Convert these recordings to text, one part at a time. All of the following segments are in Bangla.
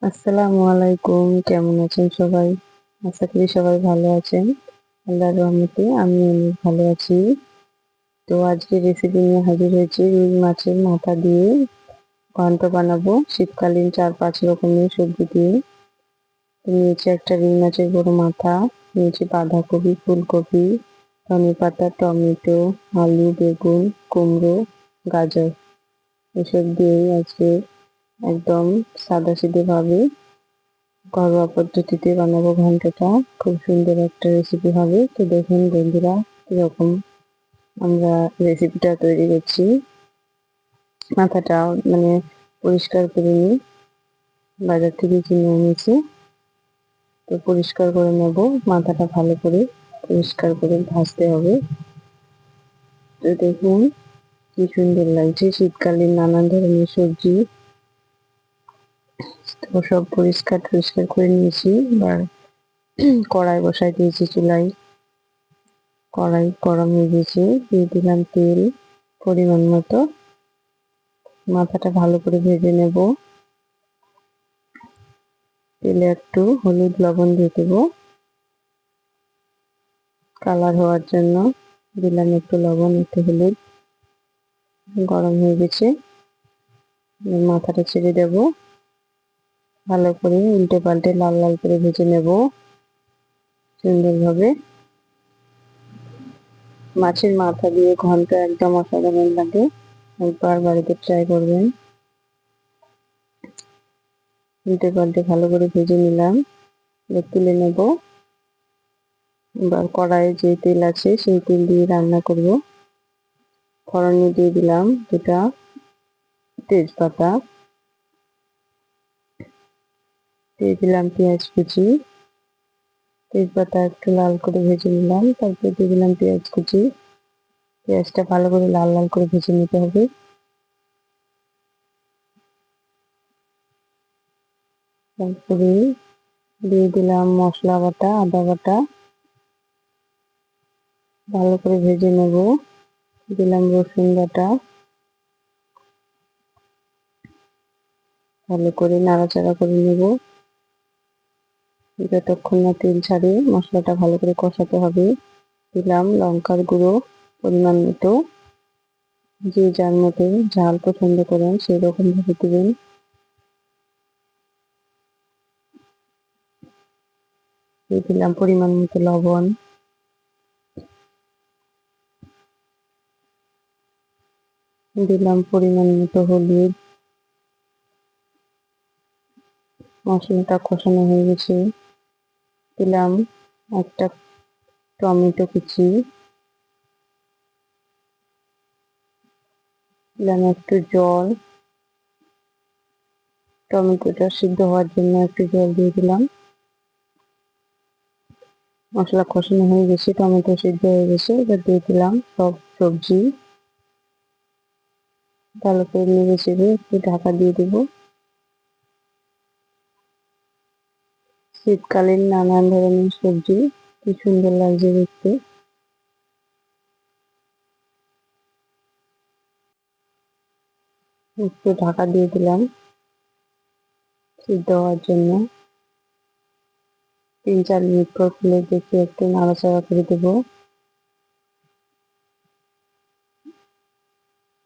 আসসালামু আলাইকুম। কেমন আছেন সবাই? আশা করি সবাই ভালো আছেন। আল্লাহর রহমতে আমি অনেক ভালো আছি। তো আজকে রেসিপি নিয়ে হাজির হয়েছি রুই মাছের মাথা দিয়ে ঘন্ট বানাবো শীতকালীন ৪-৫ রকমের সবজি দিয়ে। তো নিয়েছি একটা রুই মাছের বড় মাথা, নিয়েছি বাঁধাকপি, ফুলকপি, ধনেপাতা, টমেটো, আলু, বেগুন, কুমড়ো, গাজর এসব দিয়েই আজকে একদম সাদাসিধেভাবে ঘরোয়া পদ্ধতিতে বানাবো ঘন্টটা। খুব সুন্দর একটা রেসিপি হবে। তো দেখুন বন্ধুরা কিরকম আমরা রেসিপিটা তৈরি করছি। মাথাটা পরিষ্কার করে নিই, বাজার থেকে কিনে এনেছি। তো পরিষ্কার করে নেব, মাথাটা ভালো করে পরিষ্কার করে ভাজতে হবে। তো দেখুন কি সুন্দর লাগছে, শীতকালীন নানান ধরনের সবজি। তো সব পরিষ্কার করে নিয়েছি। এবার কড়াই বসাই দিয়েছি চুলায়। কড়াই গরম হয়ে গেছে, দিয়ে দিলাম তেল পরিমাণ মতো। মাথাটা ভালো করে ভেজে নেব। তেলে একটু হলুদ লবণ দিয়ে দেবো কালার হওয়ার জন্য। দিলাম একটু লবণ, একটু হলুদ। গরম হয়ে গেছে, মাথাটা ছেড়ে দেব। ভালো করে উল্টে পাল্টে লাল লাল করে ভেজে নেব সুন্দরভাবে। মাছের মাথা দিয়ে ঘন্ট একদম অসাধারণ লাগে, একবার বাড়িতে ট্রাই করবেন। উল্টে পাল্টে ভালো করে ভেজে নিলাম, তুলে নেব। এবার কড়াইয়ে যে তেল আছে সেই তেল দিয়ে রান্না করব। ফোড়নে দিয়ে দিলাম 2টা তেজপাতা, দিয়ে দিলাম পেঁয়াজ কুচি। তেজপাতা একটু লাল করে ভেজে নিলাম, তারপর দিয়ে দিলাম পেঁয়াজ কুচি। পেঁয়াজটা ভালো করে লাল লাল করে ভেজে নিতে হবে। তারপরে দিয়ে দিলাম মশলা বাটা, আদা বাটা, ভালো করে ভেজে নেব। দিলাম রসুন বাটা, ভালো করে নাড়াচাড়া করে নেব যতক্ষণ না তেল ছাড়ে। মশলাটা ভালো করে কষাতে হবে। দিলাম লঙ্কার গুঁড়ো পরিমাণ মতো, যে যার মতো ঝাল পছন্দ করেন সেই রকম ভাবে দিবেন। দিয়ে দিলাম পরিমাণ মতো লবণ, দিলাম পরিমাণ মতো হলুদ। মশলাটা কষানো হয়ে গেছে, দিলাম একটা টমেটো কুচি, দিলাম একটু জল। টমেটোটা সিদ্ধ হওয়ার জন্য একটু জল দিয়ে দিলাম। মশলা কষানো হয়ে গেছে, টমেটো সিদ্ধ হয়ে গেছে। এবার দিয়ে দিলাম সব সবজি, ভালো করে নেড়ে চেড়ে একটু ঢাকা দিয়ে দেবো। শীতকালীন নানান ধরনের সবজি, কি সুন্দর লাগছে দেখতে। একটু ঢাকা দিয়ে দিলাম সিদ্ধ হওয়ার জন্য। 3-4 মিনিট পর খুলে দেখে একটু নাড়াচাড়া করে দেবো।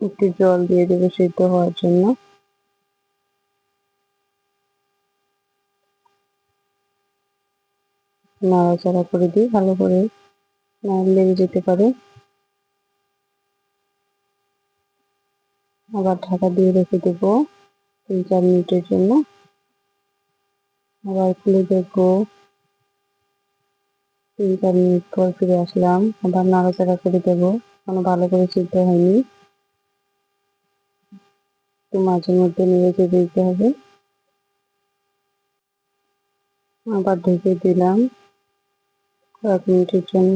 একটু জল দিয়ে দেবো সিদ্ধ হওয়ার জন্য। নাড়াচাড়া করে দিই ভালো করে, না লেগে যেতে পারে। আবার ঢাকা দিয়ে রেখে দেবো 3-4 মিনিটের জন্য। আবার খুলে দেখবো, 3-4 মিনিট পর ফিরে আসলাম। আবার নাড়াচাড়া করে দেবো, কারণ ভালো করে সিদ্ধ হয়নি। তো মাঝে মধ্যে নেড়ে চেড়ে দিতে হবে। আবার ঢেকে দিলাম কয়েক মিনিটের জন্য।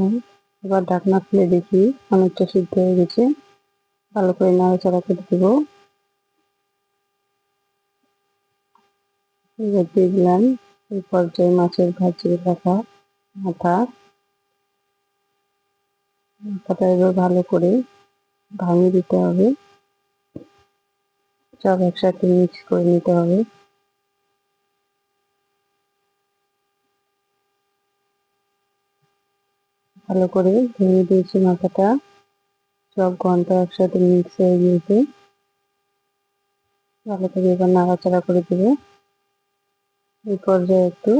আবার ঢাকনা খুলে দেখি অনেকটা সিদ্ধ হয়ে গেছে। ভালো করে নাড়াচাড়া করে দেবো। এবার দিয়ে দিলাম এই পর্যায়ে মাছের ভাজিয়ে রাখা মাথা। মাথাটা এবার ভালো করে ভাঙিয়ে দিতে হবে, সব একসাথে মিক্স করে নিতে হবে। ভালো করে ধুয়ে দিয়েছি মাথাটা, সব গন্ধ একসাথে মিক্স হয়ে গিয়েছে। ভালো করে এবার নাড়াচাড়া করে দেবো। এই পর্যায়ে একটু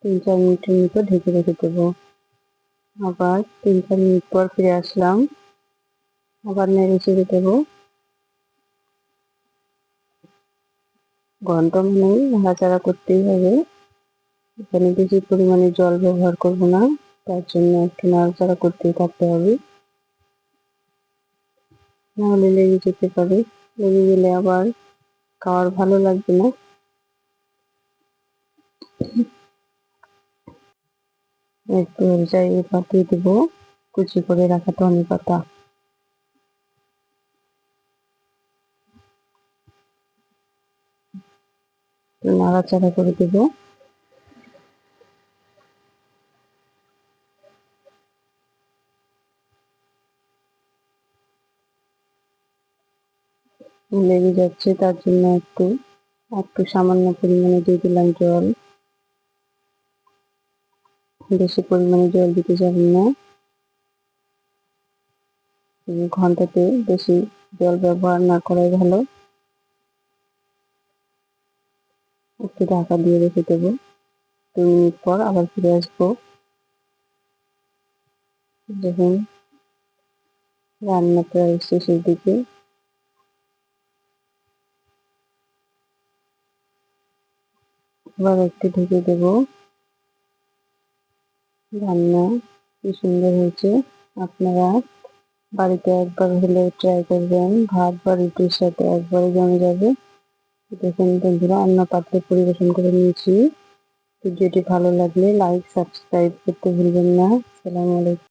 3-4 মিনিটের মতো ঢেকে রেখে দেবো। আবার 3-4 মিনিট পর ফিরে আসলাম, আবার নেড়ে চেড়ে দেবো। ঘন্ট মানেই নাড়াচাড়া করতেই হবে। এখানে বেশি পরিমাণে জল ব্যবহার করব না, তার জন্য একটু নাড়াচাড়া করতেই থাকতে হবে, নাহলে লেগে যেতে পারে। লেগে গেলে আবার খাওয়ার ভালো লাগবে না। একটু পর্যায়ে পাঠিয়ে দেবো কুচি করে রাখা ধনে পাতা। নাড়াচাড়া করে দেবো। লেগে যাচ্ছে, তার জন্য একটু একটু সামান্য পরিমাণে দিয়ে দিলাম জল। বেশি পরিমাণে জল দিতে যাবেন না, ঘন্টাতে বেশি জল ব্যবহার না করাই ভালো। একটু ঢাকা দিয়ে রেখে দেবো। 2 মিনিট পর আবার ফিরে আসবো। দেখুন রান্না প্রায় শেষের দিকে। আবার একটু ঢেকে দেবো। রান্না কি সুন্দর হয়েছে! আপনারা বাড়িতে একবার হলে ট্রাই করবেন, ভাত বা রুটির সাথে একবারে জমে যাবে। দেখুন বন্ধুরা, অন্য পাত্রে পরিবেশন করে নিয়েছি। ভিডিওটি ভালো লাগলে লাইক সাবস্ক্রাইব করতে ভুলবেন না। আসসালামু আলাইকুম।